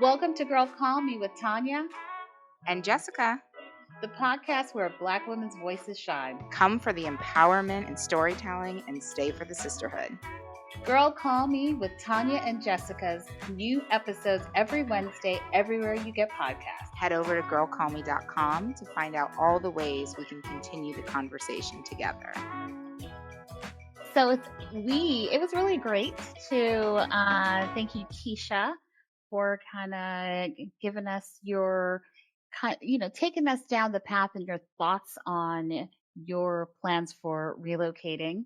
Welcome to Girl Call Me with Tanya and Jessica. the podcast where Black women's voices shine. Come for the empowerment and storytelling and stay for the sisterhood. Girl Call Me with Tanya and Jessica's new episodes every Wednesday, everywhere you get podcasts. Head over to girlcallme.com to find out all the ways we can continue the conversation together. So it was really great to thank you, Keisha, for kind of giving us your taking us down the path and your thoughts on your plans for relocating.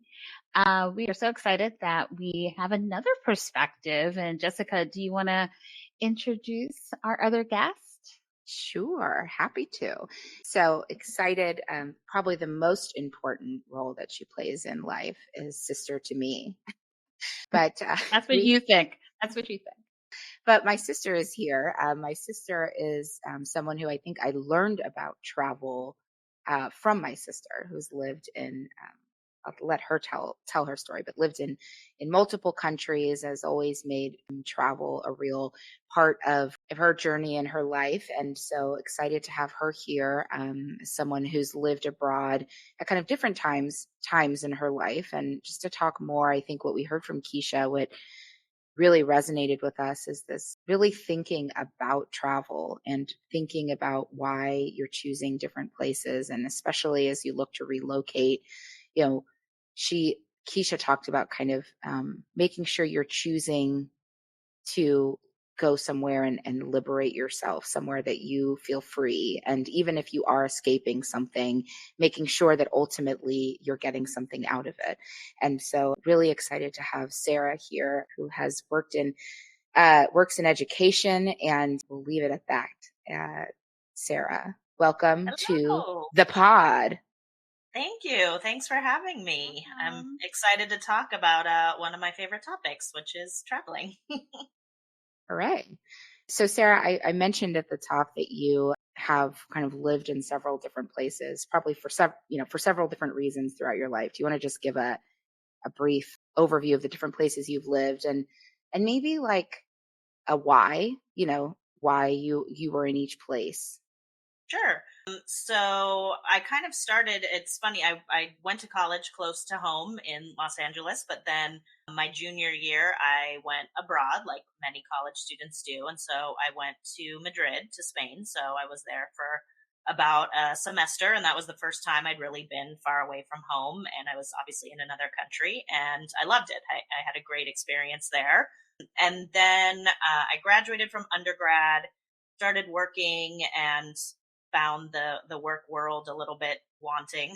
We are so excited that we have another perspective. And Jessica, do you want to introduce our other guest? Sure, happy to. So excited. Probably the most important role that she plays in life is sister to me. But That's what you think. That's what you think. But my sister is here. My sister is someone who I think I learned about travel from my sister, who's lived in. I'll let her tell her story, but lived in multiple countries, has always made travel a real part of her journey in her life. And so excited to have her here, as someone who's lived abroad at kind of different times in her life. And just to talk more, I think what we heard from Keisha, what really resonated with us is this really thinking about travel and thinking about why you're choosing different places. And especially as you look to relocate, Keisha talked about kind of making sure you're choosing to go somewhere and liberate yourself, somewhere that you feel free. And even if you are escaping something, making sure that ultimately you're getting something out of it. And so really excited to have Sarah here, who has works in education, and we'll leave it at that. Sarah, welcome Hello. to the pod. Thank you. Thanks for having me. I'm excited to talk about one of my favorite topics, which is traveling. All right. So Sarah, I mentioned at the top that you have kind of lived in several different places, probably for several different reasons throughout your life. Do you want to just give a brief overview of the different places you've lived and maybe like a why you were in each place? Sure. So I kind of started, it's funny, I went to college close to home in Los Angeles, but then my junior year, I went abroad like many college students do. And so I went to Madrid, to Spain. So I was there for about a semester, and that was the first time I'd really been far away from home. And I was obviously in another country, and I loved it. I had a great experience there. And then I graduated from undergrad, started working, and found the work world a little bit wanting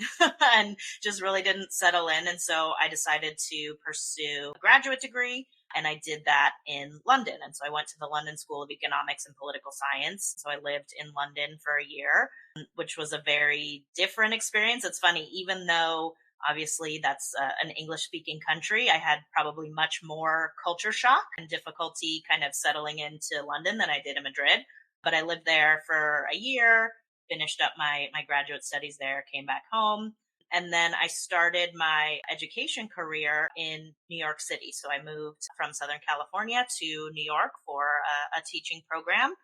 and just really didn't settle in. And so I decided to pursue a graduate degree, and I did that in London. And so I went to the London School of Economics and Political Science. So I lived in London for a year, which was a very different experience. It's funny, even though obviously that's an English speaking country, I had probably much more culture shock and difficulty kind of settling into London than I did in Madrid. But I lived there for a year, finished up my graduate studies there, came back home. And then I started my education career in New York City. So I moved from Southern California to New York for a teaching program.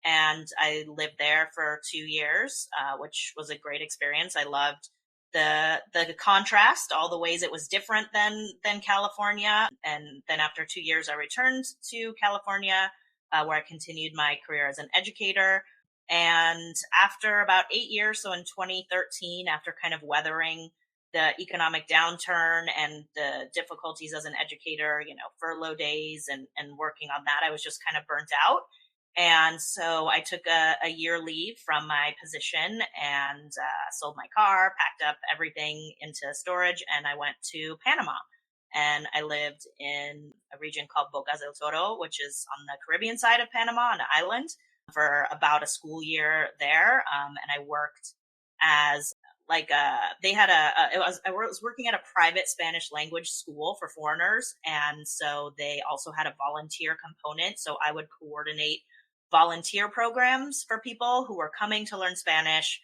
And I lived there for 2 years, which was a great experience. I loved the contrast, all the ways it was different than California. And then after 2 years, I returned to California, where I continued my career as an educator. And after about 8 years, so in 2013, after kind of weathering the economic downturn and the difficulties as an educator, furlough days and working on that, I was just kind of burnt out. And so I took a year leave from my position and sold my car, packed up everything into storage, and I went to Panama. And I lived in a region called Bocas del Toro, which is on the Caribbean side of Panama, on an island, for about a school year there. And I worked as I was working at a private Spanish language school for foreigners. And so they also had a volunteer component. So I would coordinate volunteer programs for people who were coming to learn Spanish,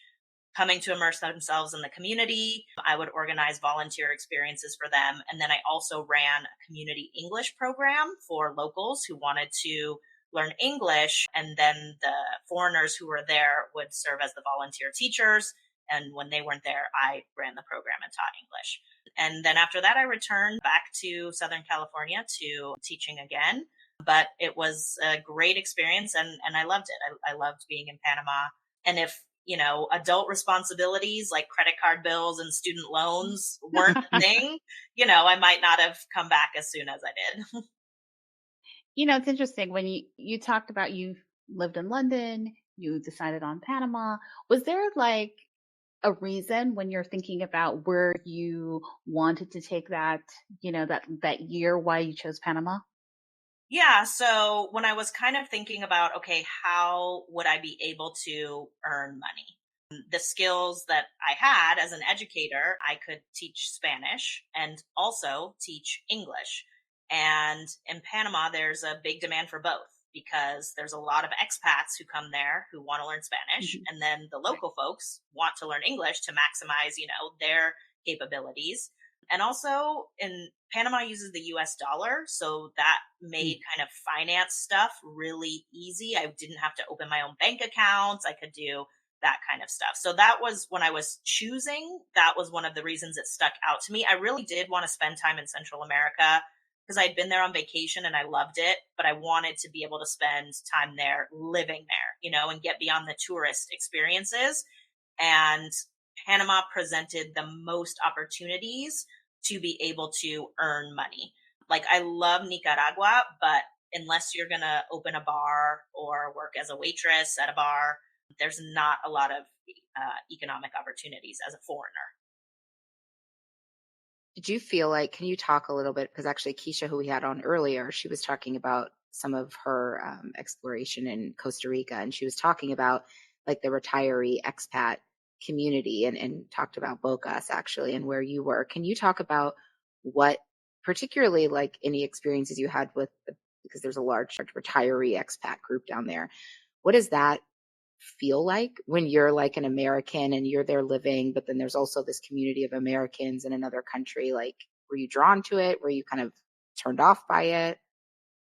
coming to immerse themselves in the community. I would organize volunteer experiences for them. And then I also ran a community English program for locals who wanted to learn English. And then the foreigners who were there would serve as the volunteer teachers. And when they weren't there, I ran the program and taught English. And then after that, I returned back to Southern California to teaching again. But it was a great experience and I loved it. I loved being in Panama. And if, adult responsibilities like credit card bills and student loans weren't a thing, I might not have come back as soon as I did. It's interesting when you talked about you lived in London, you decided on Panama. Was there like a reason when you're thinking about where you wanted to take that, that year, why you chose Panama? Yeah. So when I was kind of thinking about, okay, how would I be able to earn money? The skills that I had as an educator, I could teach Spanish and also teach English. And in Panama, there's a big demand for both because there's a lot of expats who come there who want to learn Spanish. Mhm. And then the Right. local folks want to learn English to maximize, their capabilities. And also in Panama uses the US dollar. So that Mm. made kind of finance stuff really easy. I didn't have to open my own bank accounts. I could do that kind of stuff. So that was when I was choosing, that was one of the reasons it stuck out to me. I really did want to spend time in Central America because I'd been there on vacation and I loved it, but I wanted to be able to spend time there living there, and get beyond the tourist experiences. And Panama presented the most opportunities to be able to earn money. Like I love Nicaragua, but unless you're going to open a bar or work as a waitress at a bar, there's not a lot of economic opportunities as a foreigner. Did you feel like, can you talk a little bit? Because actually, Keisha, who we had on earlier, she was talking about some of her exploration in Costa Rica, and she was talking about like the retiree expat community and talked about Bocas actually and where you were. Can you talk about what, particularly like any experiences you had with, because there's a large retiree expat group down there. What is that feel like when you're like an American and you're there living, but then there's also this community of Americans in another country? Like, were you drawn to it? Were you kind of turned off by it?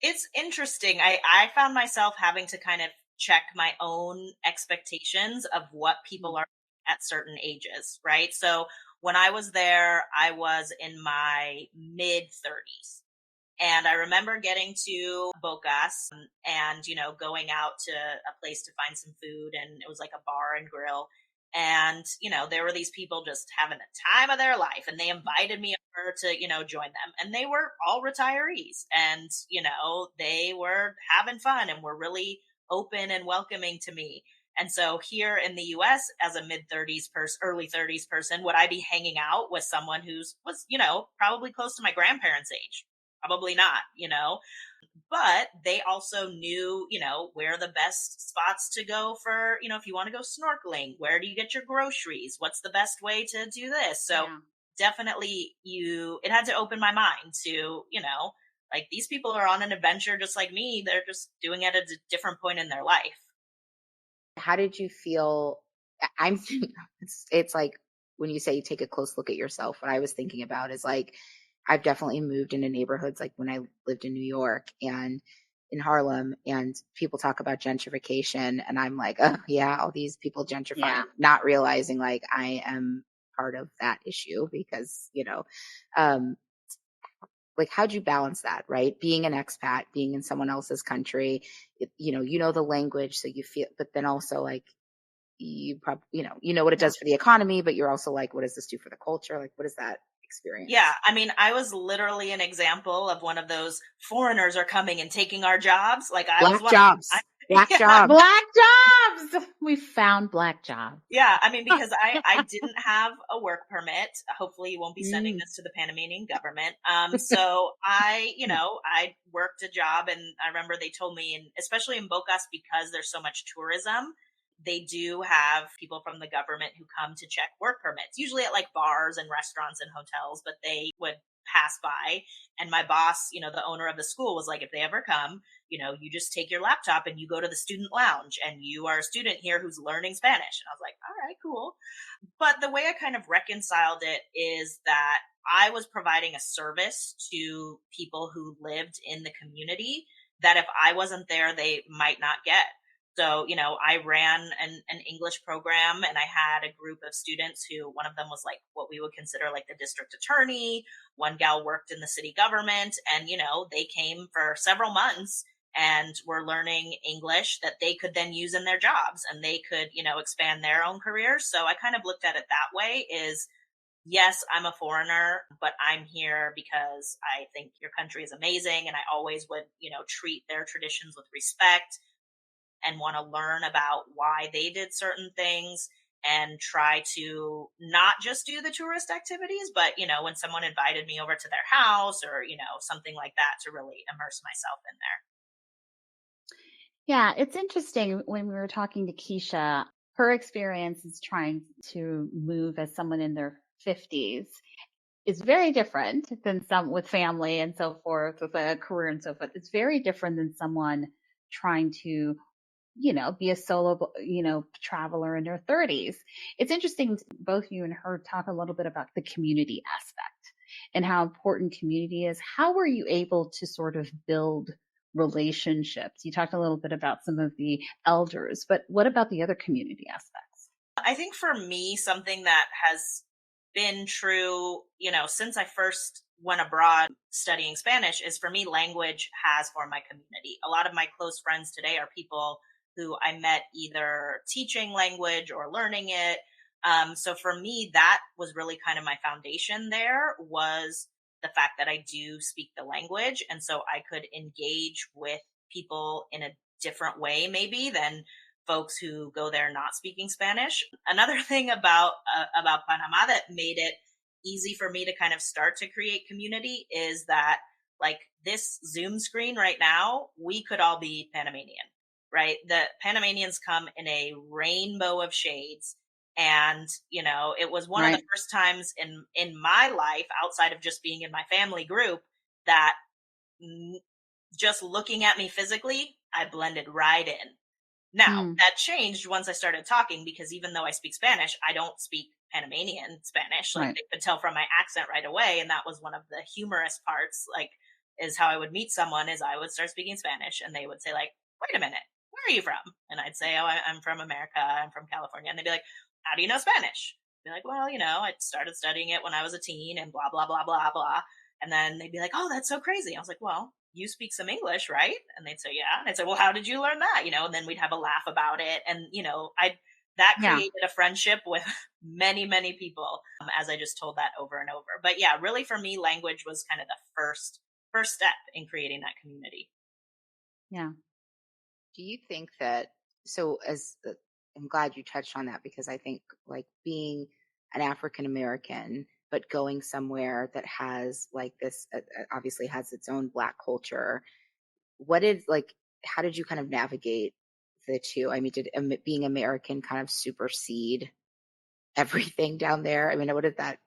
It's interesting. I found myself having to kind of check my own expectations of what people Mm. are at certain ages, right? So when I was there, I was in my mid 30s. And I remember getting to Bocas and, going out to a place to find some food, and it was like a bar and grill. And, there were these people just having the time of their life, and they invited me over to, join them. And they were all retirees, and, they were having fun and were really open and welcoming to me. And so here in the US, as a mid 30s person, early 30s person, would I be hanging out with someone was, probably close to my grandparents' age? Probably not, but they also knew, where the best spots to go for, if you want to go snorkeling, where do you get your groceries? What's the best way to do this? So Yeah. definitely it had to open my mind to, like these people are on an adventure just like me. They're just doing it at a different point in their life. How did you feel? I'm it's like when you say you take a close look at yourself, what I was thinking about is like I've definitely moved into neighborhoods like when I lived in New York and in Harlem, and people talk about gentrification and I'm like, oh yeah, all these people gentrifying, Yeah. not realizing like I am part of that issue because, um like how'd you balance that, right? Being an expat, being in someone else's country, the language, so you feel, but then also like you probably, you know what it Yeah. does for the economy, but you're also like, what does this do for the culture? Like, what is that Yeah, experience? I mean, I was literally an example of one of those foreigners are coming and taking our jobs. Like I was Black one of them. jobs, black Yeah, jobs. Black jobs. We found black jobs. yeah. I mean, because I didn't have a work permit. Hopefully, you won't be sending Mm. this to the Panamanian government. So I worked a job, and I remember they told me, and especially in Bocas because there's so much tourism, they do have people from the government who come to check work permits, usually at like bars and restaurants and hotels, but they would pass by. And my boss, the owner of the school was like, if they ever come, you just take your laptop and you go to the student lounge and you are a student here who's learning Spanish. And I was like, all right, cool. But the way I kind of reconciled it is that I was providing a service to people who lived in the community. that if I wasn't there, they might not get. So, I ran an English program, and I had a group of students who, one of them was like what we would consider like the district attorney. One gal worked in the city government, and, they came for several months and were learning English that they could then use in their jobs, and they could, expand their own careers. So I kind of looked at it that way, is yes, I'm a foreigner, but I'm here because I think your country is amazing. And I always would, treat their traditions with respect and want to learn about why they did certain things, and try to not just do the tourist activities, but, when someone invited me over to their house or, something like that, to really immerse myself in there. Yeah, it's interesting when we were talking to Keisha, her experience is trying to move as someone in their 50s is very different than some with family and so forth, with a career and so forth. It's very different than someone trying to, be a solo, traveler in their 30s. It's interesting, both you and her talk a little bit about the community aspect and how important community is. How were you able to sort of build relationships? You talked a little bit about some of the elders, but what about the other community aspects? I think for me, something that has been true, since I first went abroad studying Spanish, is for me, language has formed my community. A lot of my close friends today are people who I met either teaching language or learning it. So for me, that was really kind of my foundation. There was the fact that I do speak the language. And so I could engage with people in a different way, maybe, than folks who go there not speaking Spanish. Another thing about Panama that made it easy for me to kind of start to create community is that, like, this Zoom screen right now, we could all be Panamanian, right? The Panamanians come in a rainbow of shades. And, it was one of the Right. first times in my life, outside of just being in my family group, that just looking at me physically, I blended right in. Now, Mm, that changed once I started talking, because even though I speak Spanish, I don't speak Panamanian Spanish. Like, right. they could tell from my accent right away. And that was one of the humorous parts, like, is how I would meet someone, is I would start speaking Spanish and they would say, like, wait a minute, where are you from? And I'd say, oh, I'm from America. I'm from California. And they'd be like, how do you know Spanish? I'd be like, well, I started studying it when I was a teen and blah, blah, blah, blah, blah. And then they'd be like, oh, that's so crazy. I was like, well, you speak some English, right? And they'd say, yeah. And I'd say, well, how did you learn that? And then we'd have a laugh about it. And, that Yeah. created a friendship with many, many people, as I just told that over and over. But yeah, really for me, language was kind of the first step in creating that community. Yeah. Do you think that, so I'm glad you touched on that, because I think, like, being an African American, but going somewhere that has like this, obviously has its own Black culture, what did, like, how did you kind of navigate the two? I mean, did being American kind of supersede everything down there? I mean, what did that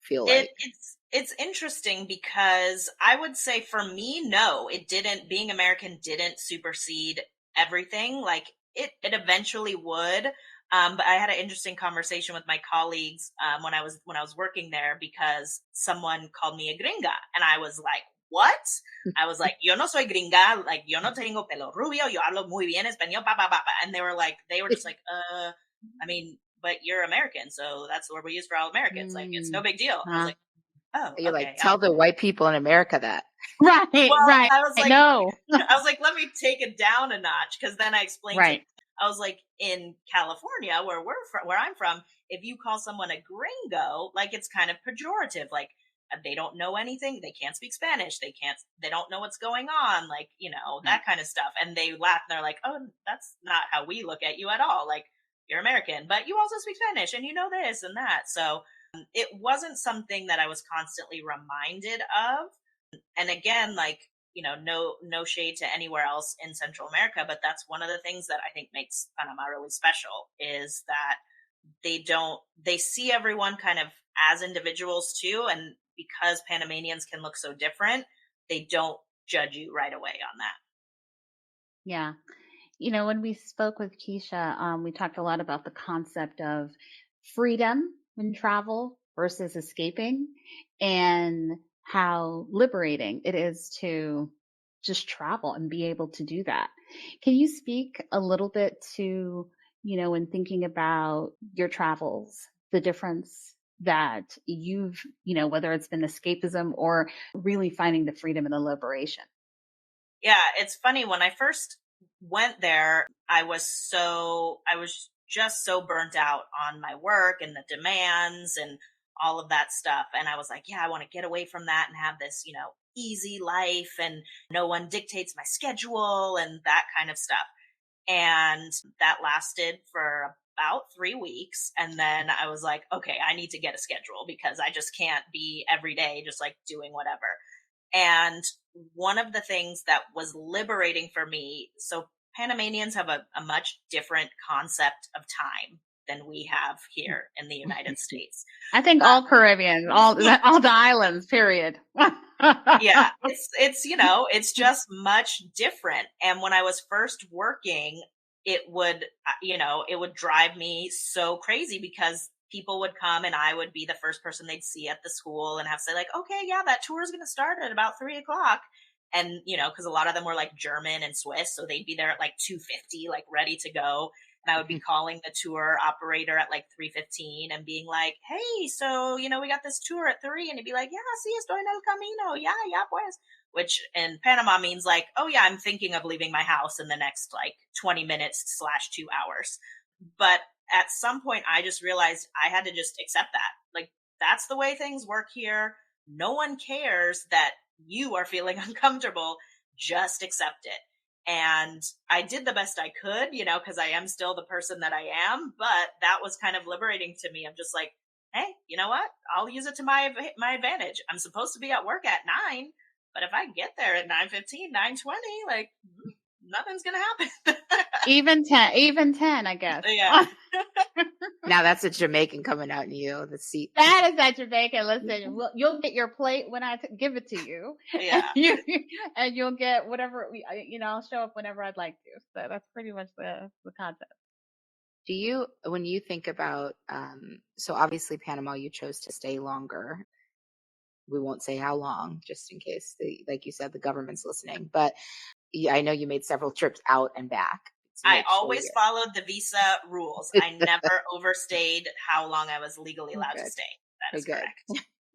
feel It, like? it's interesting, because I would say for me, no, it didn't. Being American didn't supersede everything. Like, it eventually would. But I had an interesting conversation with my colleagues, when I was working there, because someone called me a gringa, and I was like, "What?" I was like, "Yo no soy gringa. Like, yo no tengo pelo rubio. Yo hablo muy bien español." Pa pa pa pa. And they were just like, I mean, but you're American, so that's the word we use for all Americans. Like, it's no Mm, big deal." I was uh, like, "Oh, You're like, okay." tell the white people in America that. right. Well, Right. I was like, No. let me take it down a notch, because then I explained to them. Right. I was like, in California, where I'm from, if you call someone a gringo, like, it's kind of pejorative. Like, they don't know anything, they can't speak Spanish, they don't know what's going on, like, Right. that kind of stuff. And they laugh and they're like, "Oh, that's not how we look at you at all. Like, you're American, but you also speak Spanish, and this and that." So it wasn't something that I was constantly reminded of. And again, like, no shade to anywhere else in Central America, but that's one of the things that I think makes Panama really special, is that they see everyone kind of as individuals too. And because Panamanians can look so different, they don't judge you right away on that. Yeah. When we spoke with Keisha, we talked a lot about the concept of freedom in travel versus escaping, and how liberating it is to just travel and be able to do that. Can you speak a little bit to, in thinking about your travels, the difference that you've, whether it's been escapism or really finding the freedom and the liberation? Yeah, it's funny. When I first went there, I was just so burnt out on my work and the demands and all of that stuff. And I was like, yeah, I want to get away from that and have this, easy life and no one dictates my schedule and that kind of stuff. And that lasted for about 3 weeks. And then I was like, okay, I need to get a schedule because I just can't be every day just like doing whatever. And one of the things that was liberating for me, so Panamanians have a much different concept of time than we have here in the United States. I think all Caribbean, all the islands, period. Yeah, it's just much different. And when I was first working, it would drive me so crazy because people would come and I would be the first person they'd see at the school and have to say like, okay, yeah, that tour is going to start at about 3 o'clock. And, cause a lot of them were like German and Swiss. So they'd be there at like 2:50, like ready to go. And I would be calling the tour operator at like 3:15 and being like, hey, so, we got this tour at 3. And he'd be like, yeah, sí, estoy en el camino. Yeah, yeah, pues. Which in Panama means like, oh yeah, I'm thinking of leaving my house in the next like 20 minutes / 2 hours. But at some point I just realized I had to just accept that. Like, that's the way things work here. No one cares that you are feeling uncomfortable. Just accept it. And I did the best I could, because I am still the person that I am. But that was kind of liberating to me. I'm just like, hey, you know what? I'll use it to my advantage. I'm supposed to be at work at 9, but if I get there at 9:15, 9:20, like nothing's gonna happen. Even 10, I guess. Yeah. Now that's a Jamaican coming out in you. The seat. That is that Jamaican. Listen, you'll get your plate when I give it to you. Yeah. And you'll get whatever, I'll show up whenever I'd like to. So that's pretty much the concept. Do you, when you think about, so obviously Panama, you chose to stay longer. We won't say how long, just in case, like you said, the government's listening. But I know you made several trips out and back. I always followed the visa rules. I never overstayed how long I was legally allowed to stay. That is correct.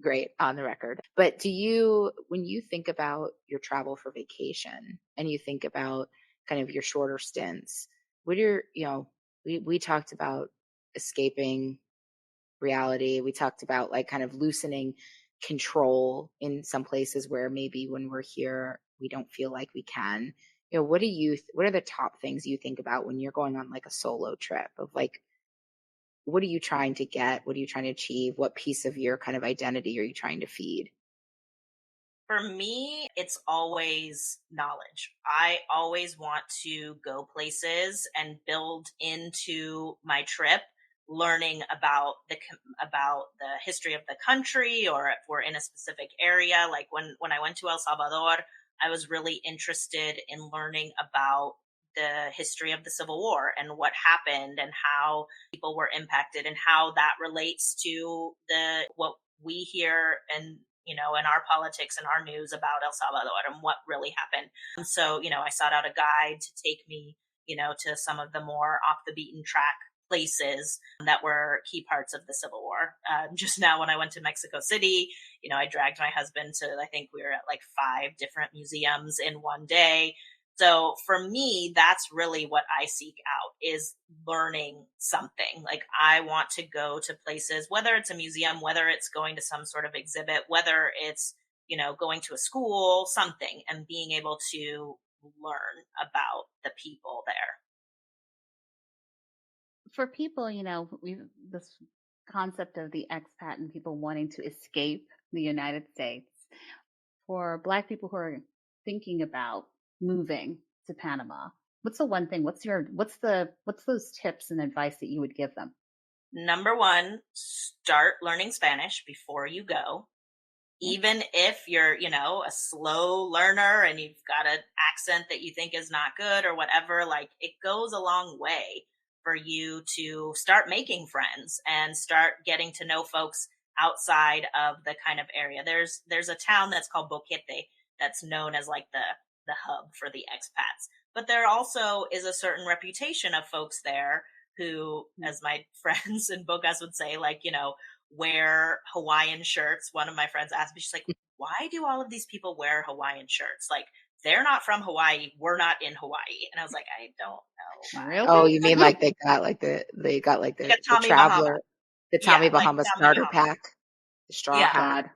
Great, on the record. But when you think about your travel for vacation and you think about kind of your shorter stints, what are we talked about escaping reality. We talked about like kind of loosening control in some places where maybe when we're here, we don't feel like we can. What are the top things you think about when you're going on like a solo trip of like, what are you trying to get? What are you trying to achieve? What piece of your kind of identity are you trying to feed? For me, it's always knowledge. I always want to go places and build into my trip learning about the history of the country, or if we're in a specific area. Like when I went to El Salvador, I was really interested in learning about the history of the Civil War and what happened and how people were impacted and how that relates to what we hear and in our politics and our news about El Salvador and what really happened. And so, I sought out a guide to take me, to some of the more off the beaten track places that were key parts of the Civil War. Just now when I went to Mexico City, I dragged my husband to, I think we were at like 5 different museums in one day. So for me, that's really what I seek out, is learning something. Like, I want to go to places, whether it's a museum, whether it's going to some sort of exhibit, whether it's, going to a school, something, and being able to learn about the people there. For people, this concept of the expat and people wanting to escape the United States, for Black people who are thinking about moving to Panama, what's the one thing? What's those tips and advice that you would give them? Number 1, start learning Spanish before you go. Even if you're, a slow learner and you've got an accent that you think is not good or whatever, like, it goes a long way for you to start making friends and start getting to know folks outside of the kind of area. There's a town that's called Boquete that's known as like the hub for the expats. But there also is a certain reputation of folks there who, as my friends in Bocas would say, like, wear Hawaiian shirts. One of my friends asked me, she's like, why do all of these people wear Hawaiian shirts? Like, they're not from Hawaii. We're not in Hawaii. And I was like, I don't know Oh, why. Really? you mean like they got like Like a the Tommy Bahama. traveler, the Yeah, Tommy like Bahama Tommy starter Bahama. pack, the straw Yeah. hat. God.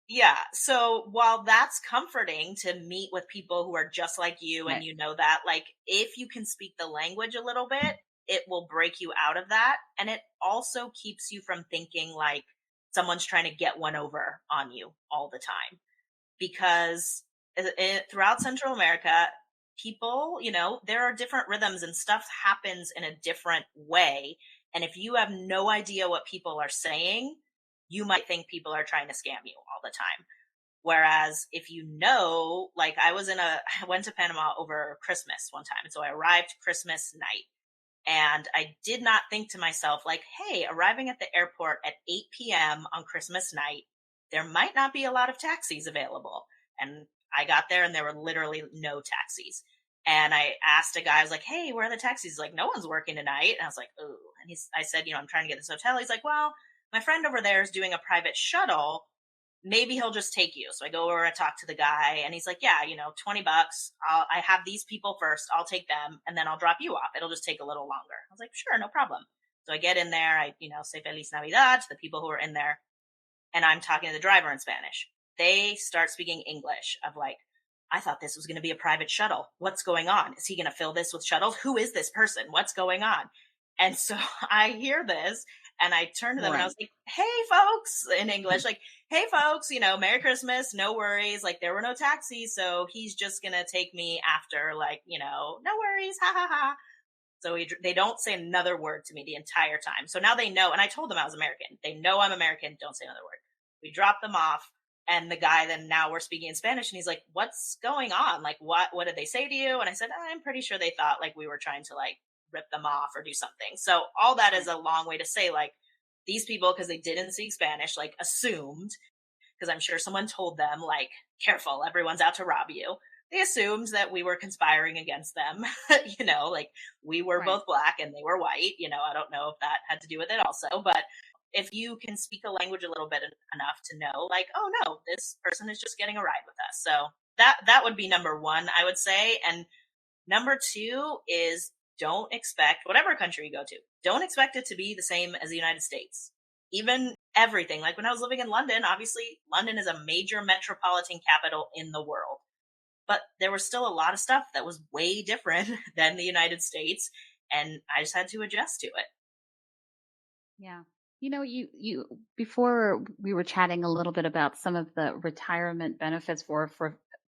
Yeah. So while that's comforting to meet with people who are just like you and Right. that, like, if you can speak the language a little bit, it will break you out of that. And it also keeps you from thinking like someone's trying to get one over on you all the time. Because throughout Central America, people, there are different rhythms and stuff happens in a different way. And if you have no idea what people are saying, you might think people are trying to scam you all the time. Whereas if like I went to Panama over Christmas one time. And so I arrived Christmas night and I did not think to myself, like, hey, arriving at the airport at 8 p.m. on Christmas night, there might not be a lot of taxis available. And I got there and there were literally no taxis. And I asked a guy, I was like, hey, where are the taxis? He's like, no one's working tonight. And I was like, oh. And I said, I'm trying to get this hotel. He's like, well, my friend over there is doing a private shuttle. Maybe he'll just take you. So I go over and talk to the guy and he's like, yeah, $20. I have these people first. I'll take them and then I'll drop you off. It'll just take a little longer. I was like, sure, no problem. So I get in there. I, say Feliz Navidad to the people who are in there and I'm talking to the driver in Spanish. They start speaking English of like, I thought this was going to be a private shuttle. What's going on? Is he going to fill this with shuttles? Who is this person? What's going on? And so I hear this and I turned to them and I Right. was like, hey folks, in English, like, hey folks, Merry Christmas. No worries. Like there were no taxis. So he's just going to take me after, like, no worries. Ha ha ha. So they don't say another word to me the entire time. So now they know. And I told them I was American. They know I'm American. Don't say another word. We drop them off. And the guy then now we're speaking in Spanish and he's like, what's going on? Like, what did they say to you? And I said, I'm pretty sure they thought like we were trying to like rip them off or do something. So all that is a long way to say like these people, because they didn't speak Spanish, like assumed, because I'm sure someone told them like, careful, everyone's out to rob you. They assumed that we were conspiring against them, like we were Right. both black and they were white. I don't know if that had to do with it also, but if you can speak a language a little bit enough to know like, oh no, this person is just getting a ride with us. So that would be number one, I would say. And number two is don't expect whatever country you go to, don't expect it to be the same as the United States. Even everything. Like when I was living in London, obviously London is a major metropolitan capital in the world, but there was still a lot of stuff that was way different than the United States. And I just had to adjust to it. Yeah. You before we were chatting a little bit about some of the retirement benefits for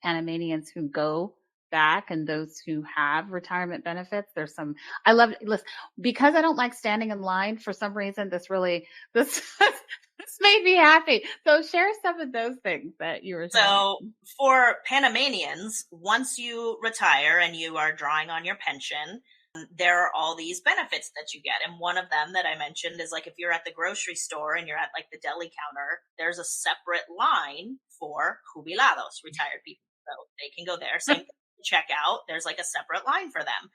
Panamanians who go back and those who have retirement benefits. There's some I love listen because I don't like standing in line for some reason. This this made me happy. So share some of those things that you were sharing. So for Panamanians, once you retire and you are drawing on your pension, there are all these benefits that you get. And one of them that I mentioned is like if you're at the grocery store and you're at like the deli counter, there's a separate line for jubilados, retired people. So they can go there. Same thing, check out, there's like a separate line for them.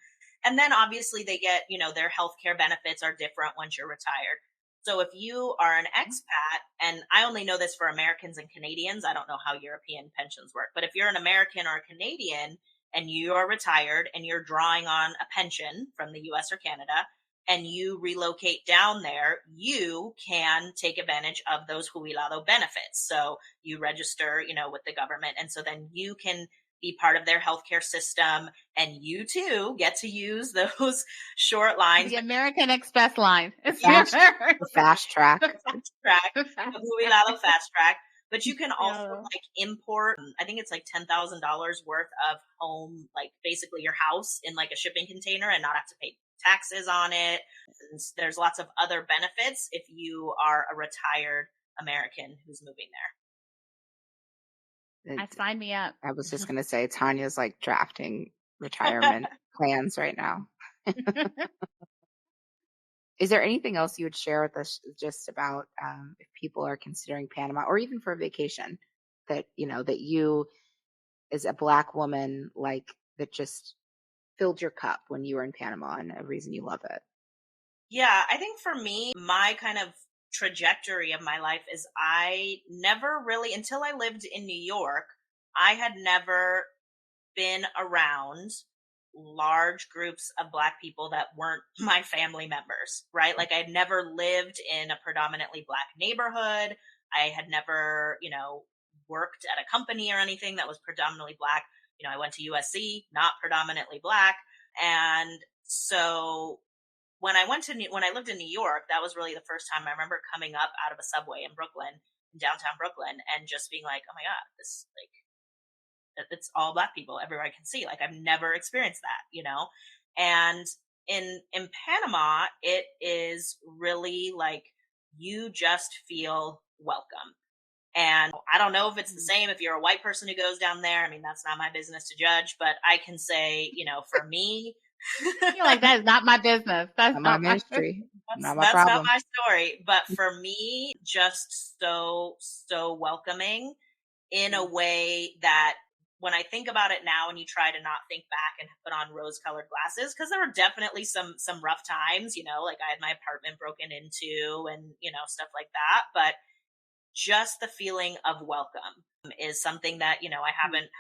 And then obviously they get, their healthcare benefits are different once you're retired. So if you are an expat, and I only know this for Americans and Canadians, I don't know how European pensions work, but if you're an American or a Canadian and you are retired and you're drawing on a pension from the US or Canada and you relocate down there, you can take advantage of those jubilado benefits. So you register, with the government. And so then you can be part of their healthcare system and you too get to use those short lines. The American Express line. It's The fast track. Fast track, the fast the jubilado fast track. But you can also yeah. like import, I think it's like $10,000 worth of home, like basically your house in like a shipping container and not have to pay taxes on it. And there's lots of other benefits if you are a retired American who's moving there. Sign me up. I was just going to say, Tanya's like drafting retirement plans right now. Is there anything else you would share with us just about if people are considering Panama or even for a vacation that, that you is a Black woman like that just filled your cup when you were in Panama and a reason you love it? Yeah, I think for me, my kind of trajectory of my life is I never really, until I lived in New York, I had never been around large groups of Black people that weren't my family members, right? Like I had never lived in a predominantly Black neighborhood. I had never, worked at a company or anything that was predominantly Black. I went to USC, not predominantly Black. And so when I lived in New York, that was really the first time I remember coming up out of a subway in Brooklyn, in downtown Brooklyn, and just being like, oh my God, this like it's all Black people everywhere I can see. Like I've never experienced that. And in Panama, it is really like you just feel welcome. And I don't know if it's the same if you're a white person who goes down there. I mean, that's not my business to judge, but I can say, for me, You're like, that is not my business. That's Not my not my business. ministry. Not my that's not problem. my story. But for me, just so welcoming in a way that when I think about it now and you try to not think back and put on rose colored glasses, because there were definitely some rough times, like I had my apartment broken into and, stuff like that. But just the feeling of welcome is something that, I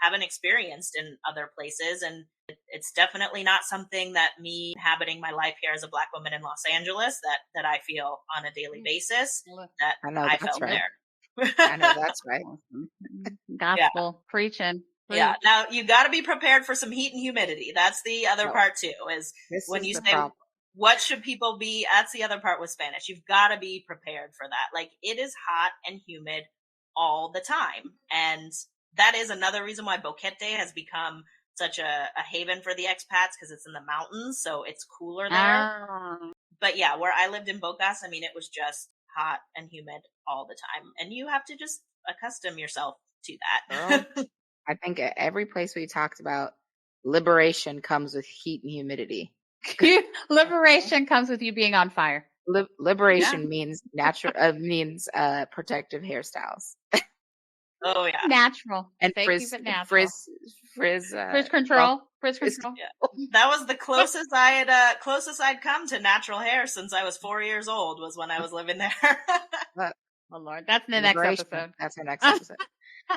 haven't experienced in other places. And it's definitely not something that me inhabiting my life here as a Black woman in Los Angeles that I feel on a daily basis that I know I that's felt right. there. I know that's right. Awesome. Yeah. Gospel preaching. Yeah. Now you got to be prepared for some heat and humidity. That's the other No, part too, is this when is you the say, problem. what should people be? That's the other part with Spanish. You've got to be prepared for that. Like it is hot and humid all the time. And that is another reason why Boquete has become such a haven for the expats, because it's in the mountains. So it's cooler there. But yeah, where I lived in Bocas, I mean, it was just hot and humid all the time. And you have to just accustom yourself to that. Girl, I think at every place we talked about, liberation comes with heat and humidity. Liberation comes with you being on fire. Liberation means protective hairstyles Oh yeah. Natural. and They frizz keep it natural. frizz control. Frizz control. Yeah. That was the closest I'd come to natural hair since I was 4 years old, was when I was living there. But Oh Lord, that's in the next liberation. episode. That's our next episode.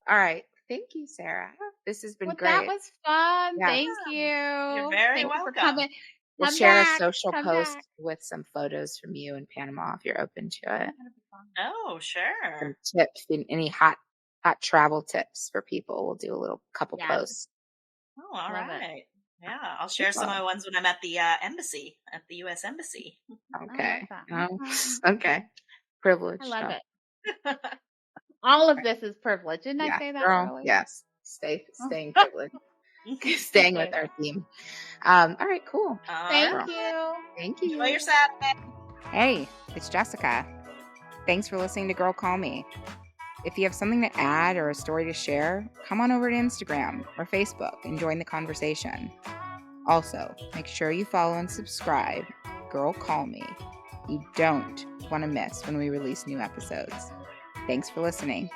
All right. Thank you, Sarah. This has been Well, great. that was fun. Yeah. Thank you. You're very Thank you for welcome. coming. We'll Come share back. a social Come post back. with some photos from you in Panama if you're open to it. Oh, sure. Some tips, any hot travel tips for people. We'll do a little couple posts. Oh, all Love it. right. Yeah, I'll share some of my ones when I'm at the embassy, at the U.S. Embassy. Okay. I love Okay. Privilege. I love it. All of this is privilege. Didn't I say that earlier? Yes. Staying privileged. Staying with our theme. All right, cool. Thank you. Thank you. Enjoy your Saturday. Hey, it's Jessica. Thanks for listening to Girl Call Me. If you have something to add or a story to share, come on over to Instagram or Facebook and join the conversation. Also, make sure you follow and subscribe Girl Call Me. You don't want to miss when we release new episodes. Thanks for listening.